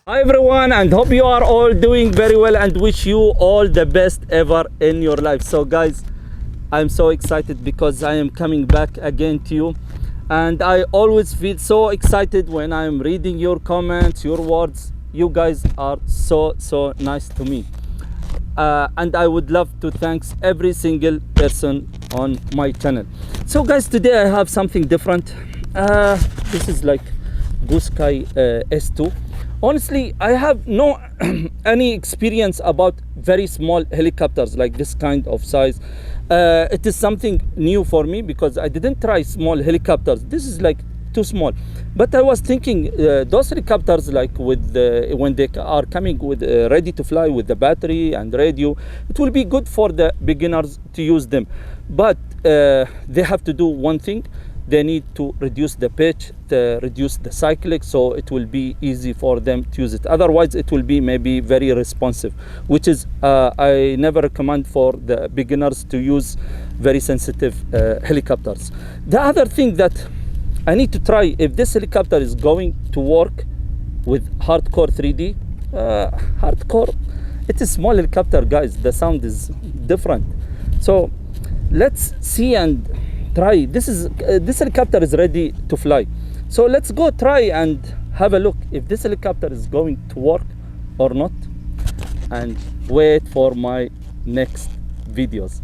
Hi everyone, and hope you are all doing very well and wish you all the best ever in your life. So guys, I'm so excited because I am coming back again to you, and I always feel so excited when I'm reading your comments, your words. You guys are so nice to me, and I would love to thank every single person on my channel. So guys, today I have something different. This is like goosky S2. Honestly, I have no any experience about very small helicopters like this kind of size. It is something new for me because I didn't try small helicopters. This is like too small, but I was thinking those helicopters, like with when they are coming with ready to fly with the battery and radio, it will be good for the beginners to use them. But they have to do one thing: they need to reduce the pitch, to reduce the cyclic, so it will be easy for them to use it. Otherwise it will be maybe very responsive, which is I never recommend for the beginners to use very sensitive helicopters. The other thing that I need to try if this helicopter is going to work with hardcore 3D. Hardcore, it is small helicopter, guys. The sound is different. So let's see and try. This helicopter is ready to fly. So let's go try and have a look if this helicopter is going to work or not, and wait for my next videos.